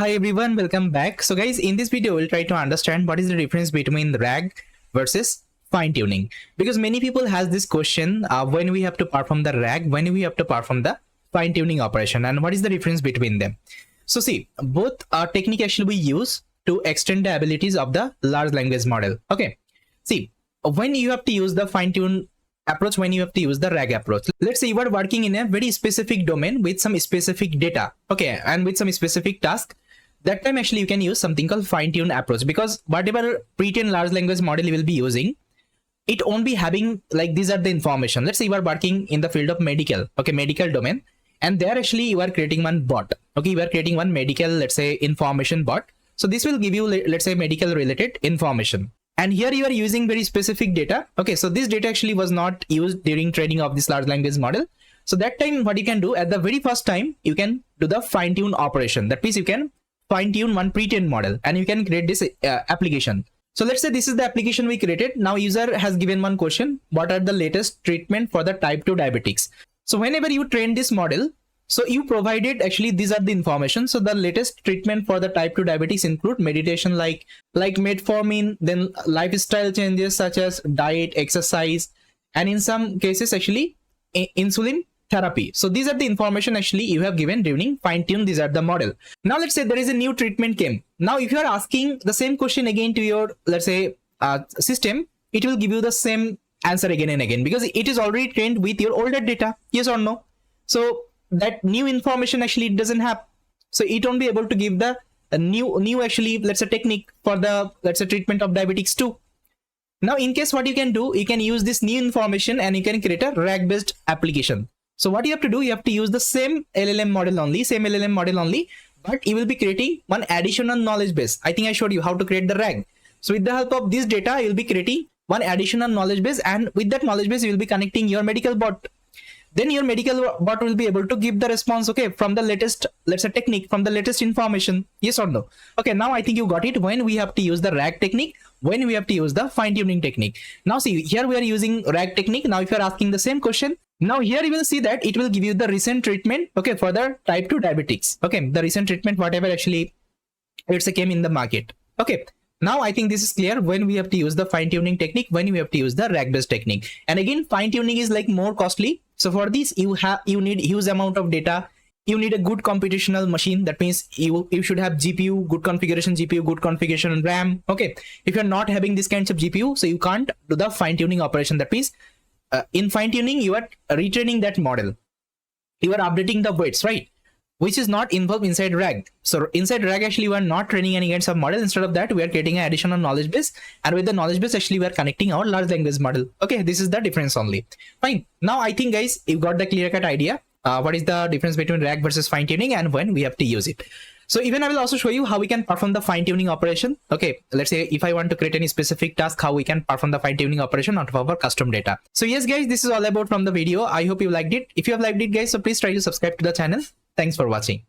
Hi everyone, welcome back. So guys, in this video we'll try to understand what is the difference between RAG versus fine tuning, because many people has this question when we have to perform the RAG, when we have to perform the fine tuning operation, and what is the difference between them. So see, both technique actually we use to extend the abilities of the large language model. Okay, see, when you have to use the fine tune approach, when you have to use the RAG approach, let's say you are working in a very specific domain with some specific data, okay, and with some specific task. That time actually you can use something called fine-tune approach, because whatever pre-trained large language model you will be using, it won't be having like these are the information. Let's say you are working in the field of medical, okay, medical domain, and there actually you are creating one bot, okay, you are creating one medical, let's say, information bot. So this will give you, let's say, medical related information, and here you are using very specific data. Okay, so this data actually was not used during training of this large language model. So that time what you can do, at the very first time you can do the fine-tune operation. That means you can fine-tune one pre-trained model and you can create this application. So let's say this is the application we created. Now user has given one question: what are the latest treatment for the type 2 diabetics? So whenever you train this model, so you provided actually these are the information. So the latest treatment for the type 2 diabetics include meditation like metformin, then lifestyle changes such as diet, exercise, and in some cases actually insulin therapy. So these are the information actually you have given during fine tune. These are the model. Now let's say there is a new treatment came. Now if you are asking the same question again to your, let's say, system, it will give you the same answer again and again, because it is already trained with your older data. Yes or no? So that new information actually it doesn't have. So it won't be able to give the new actually, let's say, technique for the, let's say, treatment of diabetics too. Now in case what you can do, you can use this new information and you can create a RAG based application. So what you have to do, you have to use the same LLM model only, but you will be creating one additional knowledge base. I think I showed you how to create the RAG. So with the help of this data, you will be creating one additional knowledge base, and with that knowledge base, you will be connecting your medical bot. Then your medical bot will be able to give the response, okay, from the latest, let's say, technique, from the latest information. Yes or no? Okay, now I think you got it. When we have to use the RAG technique, when we have to use the fine-tuning technique. Now see, here we are using RAG technique. Now if you are asking the same question, now here you will see that it will give you the recent treatment, okay, for the type 2 diabetics. Okay, the recent treatment, whatever actually it's came in the market. Okay, now I think this is clear when we have to use the fine-tuning technique, when we have to use the RAG based technique. And again, fine-tuning is like more costly. So for this you need huge amount of data. You need a good computational machine. That means you should have GPU, good configuration GPU, good configuration RAM. Okay, if you're not having this kinds of GPU, so you can't do the fine-tuning operation. That means in fine-tuning you are retraining that model, you are updating the weights, right, which is not involved inside RAG. So inside RAG actually we are not training any kinds of model. Instead of that, we are creating an additional knowledge base, and with the knowledge base actually we are connecting our large language model. Okay, this is the difference only. Fine. Now I think guys, you got the clear-cut idea what is the difference between RAG versus fine-tuning and when we have to use it. So even I will also show you how we can perform the fine-tuning operation. Okay, let's say if I want to create any specific task, how we can perform the fine-tuning operation out of our custom data. So yes guys, this is all about from the video. I hope you liked it. If you have liked it guys, so please try to subscribe to the channel. Thanks for watching.